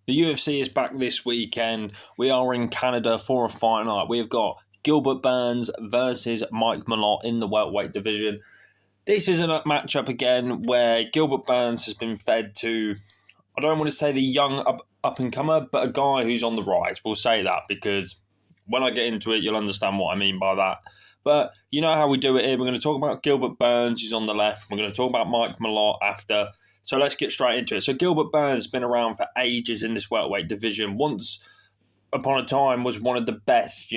The UFC is back this weekend. We are in Canada for a fight night. We have got Gilbert Burns versus Mike Malott in the welterweight division. This is a matchup again where Gilbert Burns has been fed to, I don't want to say the young up-and-comer, but a guy who's on the rise. We'll say that because when I get into it, you'll understand what I mean by that. But you know how we do it here. We're going to talk about Gilbert Burns, who's on the left. We're going to talk about Mike Malott after. So let's get straight into it. So Gilbert Burns has been around for ages in this welterweight division. Once upon a time was one of the best,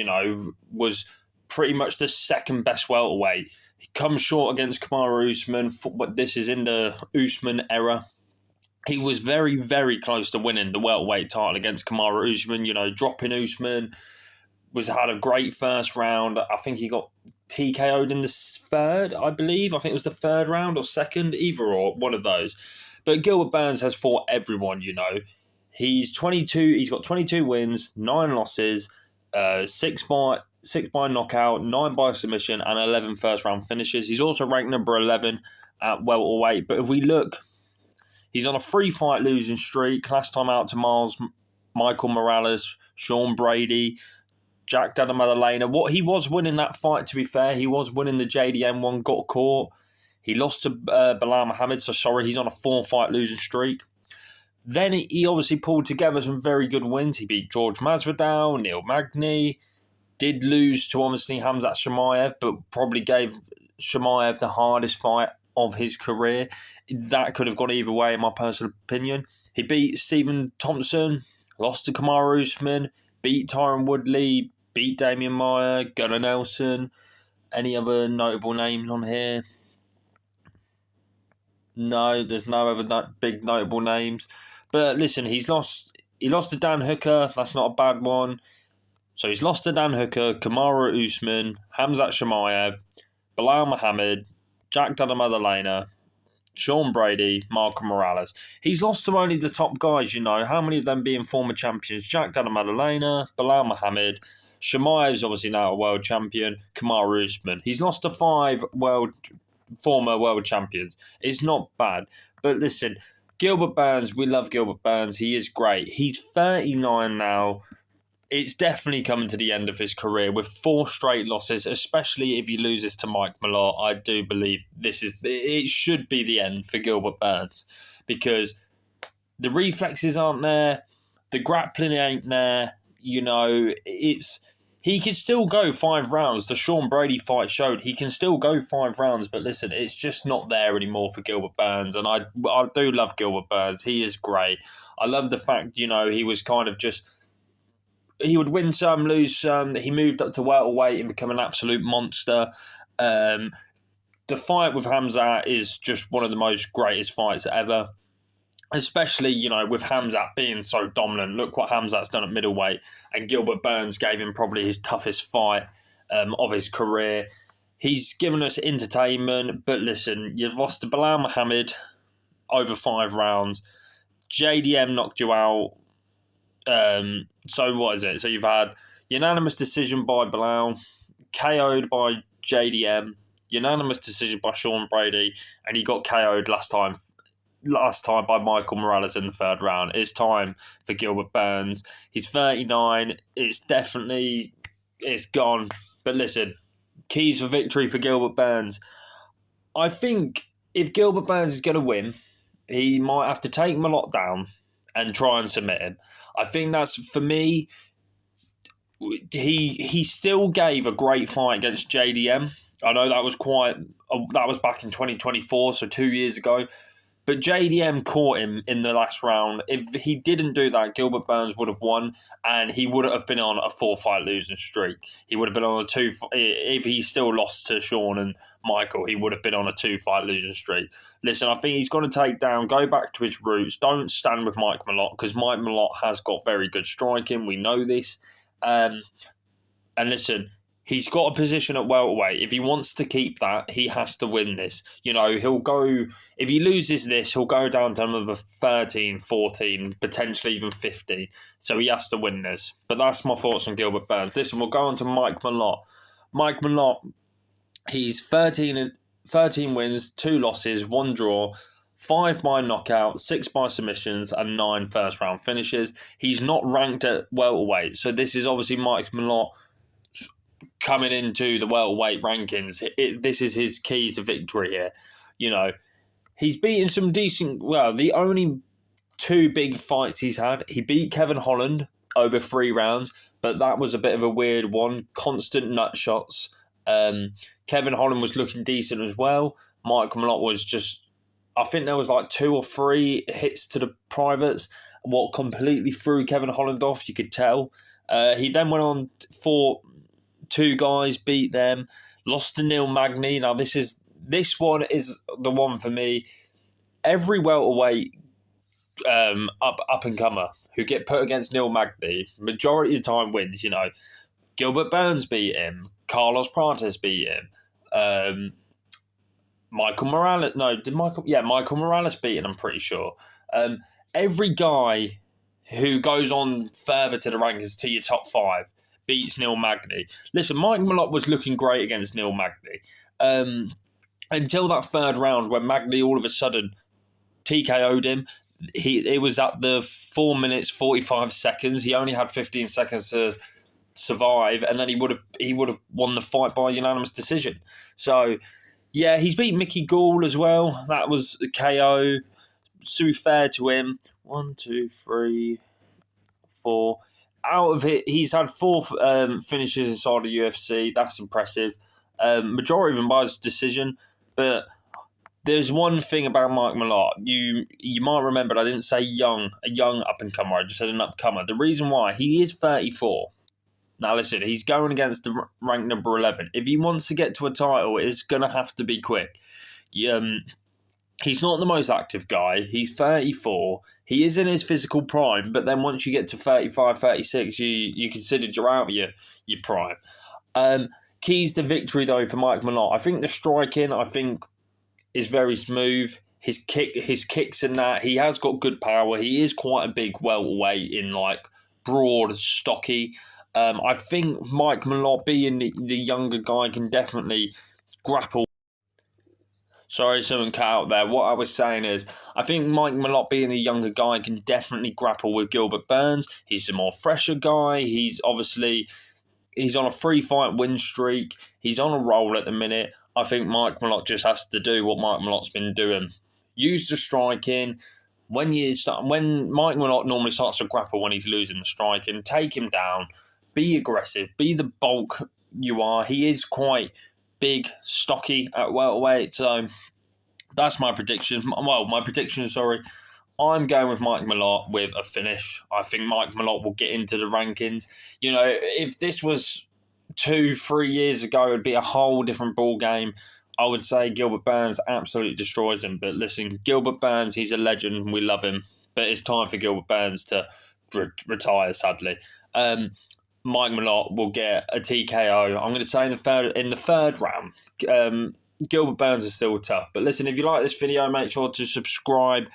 was pretty much the second best welterweight. He comes short against Kamaru Usman, but this is in the Usman era. He was very, very close to winning the welterweight title against Kamaru Usman, dropping Usman. Had a great first round. I think he got TKO'd in the third, I believe. I think it was the third round or second, either or, one of those. But Gilbert Burns has fought everyone, He's 22. He's got 22 wins, 9 losses, 6 by knockout, 9 by submission, and 11 first-round finishes. He's also ranked number 11 at welterweight. But if we look, he's on a 3-fight losing streak. Last time out to Michael Morales, Sean Brady, Jack Della Maddalena. What he was winning that fight, to be fair. He was winning the JDM one, got caught. He lost to Bilal Muhammad, so sorry, he's on a 4-fight losing streak. Then he obviously pulled together some very good wins. He beat George Masvidal, Neil Magny. Did lose to obviously Khamzat Chimaev, but probably gave Chimaev the hardest fight of his career. That could have gone either way, in my personal opinion. He beat Stephen Thompson, lost to Kamaru Usman, beat Tyron Woodley, beat Damian Maia, Gunnar Nelson. Any other notable names on here? No, there's no other big notable names. But listen, he lost to Dan Hooker. That's not a bad one. So he's lost to Dan Hooker, Kamaru Usman, Khamzat Chimaev, Bilal Muhammad, Jack Della Maddalena, Sean Brady, Marco Morales. He's lost to only the top guys, How many of them being former champions? Jack Della Maddalena, Bilal Muhammad, Chimaev's obviously now a world champion, Kamaru Usman. He's lost to 5 former world champions. It's not bad. But listen, Gilbert Burns, we love Gilbert Burns. He is great. He's 39 now. It's definitely coming to the end of his career with 4 straight losses, especially if he loses to Mike Malott. I do believe it should be the end for Gilbert Burns because the reflexes aren't there, the grappling ain't there. He can still go 5 rounds. The Sean Brady fight showed he can still go 5 rounds, but listen, it's just not there anymore for Gilbert Burns. And I do love Gilbert Burns. He is great. I love the fact, he was kind of just, he would win some, lose some. He moved up to welterweight and become an absolute monster. The fight with Khamzat is just one of the most greatest fights ever. Especially, with Khamzat being so dominant. Look what Khamzat's done at middleweight. And Gilbert Burns gave him probably his toughest fight of his career. He's given us entertainment. But listen, you've lost to Bilal Muhammad over 5 rounds. JDM knocked you out. So what is it? So you've had unanimous decision by Bilal, KO'd by JDM, unanimous decision by Sean Brady, and he got KO'd last time by Michael Morales in the 3rd round. It's time for Gilbert Burns. He's 39. It's gone. But listen, keys for victory for Gilbert Burns. I think if Gilbert Burns is going to win, he might have to take Malott down and try and submit him. I think that's, for me, he still gave a great fight against JDM. I know that was back in 2024, so 2 years ago. But JDM caught him in the last round. If he didn't do that, Gilbert Burns would have won, and he would have been on a 4-fight losing streak. He would have been on a 2. If he still lost to Sean and Michael, he would have been on a 2-fight losing streak. Listen, I think he's got to go back to his roots. Don't stand with Mike Malott because Mike Malott has got very good striking. We know this. And listen, he's got a position at welterweight. If he wants to keep that, he has to win this. He'll go... If he loses this, he'll go down to number 13, 14, potentially even 15. So he has to win this. But that's my thoughts on Gilbert Burns. Listen, we'll go on to Mike Malott. Mike Malott, he's 13 wins, 2 losses, 1 draw, 5 by knockout, 6 by submissions, and 9 first-round finishes. He's not ranked at welterweight, so this is obviously Mike Malott coming into the welterweight rankings. This is his key to victory here. You know, he's beaten some decent... Well, the only 2 big fights he's had, he beat Kevin Holland over 3 rounds, but that was a bit of a weird one. Constant nut shots. Kevin Holland was looking decent as well. Mike Malott was just... I think there was like 2 or 3 hits to the privates, what completely threw Kevin Holland off, you could tell. He then went on for 2 guys, beat them, lost to Neil Magny. Now this one is the one for me. Every welterweight up and comer who get put against Neil Magny, majority of the time wins. You know, Gilbert Burns beat him, Carlos Prates beat him, Michael Morales. No, did Michael? Yeah, Michael Morales beat him, I'm pretty sure. Every guy who goes on further to the rankings to your top 5 beats Neil Magny. Listen, Mike Malott was looking great against Neil Magny until that 3rd round when Magny all of a sudden TKO'd him. It was at the 4 minutes 45 seconds. He only had 15 seconds to survive, and then he would have won the fight by unanimous decision. So yeah, he's beat Mickey Gall as well. That was a KO. So fair to him. 1, 2, 3, 4. Out of it, he's had 4 finishes inside the UFC. That's impressive. Majority of them by his decision. But there's one thing about Mike Malott. You might remember I didn't say a young up-and-comer. I just said an up-comer. The reason why, he is 34. Now listen, he's going against the rank number 11. If he wants to get to a title, it's going to have to be quick. He's not the most active guy. He's 34. He is in his physical prime, but then once you get to 35, 36, you considered you're out of your prime. Keys to victory, though, for Mike Malott. I think the striking, is very smooth. His kicks and that. He has got good power. He is quite a big welterweight in, like, broad, stocky. I think Mike Malott, being the younger guy, can definitely grapple. Sorry, someone cut out there. What I was saying is, I think Mike Malott, being the younger guy, can definitely grapple with Gilbert Burns. He's a more fresher guy. He's on a 3-fight win streak. He's on a roll at the minute. I think Mike Malott just has to do what Mike Malott's been doing. Use the striking. When Mike Malott normally starts to grapple when he's losing the striking, take him down. Be aggressive. Be the bulk you are. He is quite big, stocky at welterweight. So that's my prediction. Well, my prediction, sorry. I'm going with Mike Malott with a finish. I think Mike Malott will get into the rankings. You know, if this was 2-3 years ago, it would be a whole different ball game. I would say Gilbert Burns absolutely destroys him. But listen, Gilbert Burns, he's a legend. We love him. But it's time for Gilbert Burns to retire, sadly. Mike Malott will get a TKO. I'm going to say in the third round. Gilbert Burns is still tough. But listen, if you like this video, make sure to subscribe.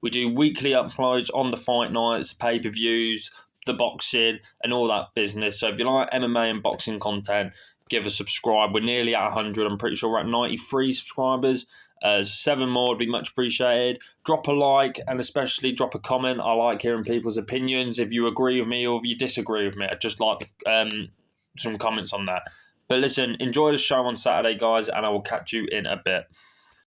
We do weekly uploads on the fight nights, pay-per-views, the boxing, and all that business. So if you like MMA and boxing content, give a subscribe. We're nearly at 100. I'm pretty sure we're at 93 subscribers. 7 more would be much appreciated. Drop a like and especially drop a comment. I like hearing people's opinions. If you agree with me or if you disagree with me, I'd just like some comments on that. But listen, enjoy the show on Saturday, guys, and I will catch you in a bit.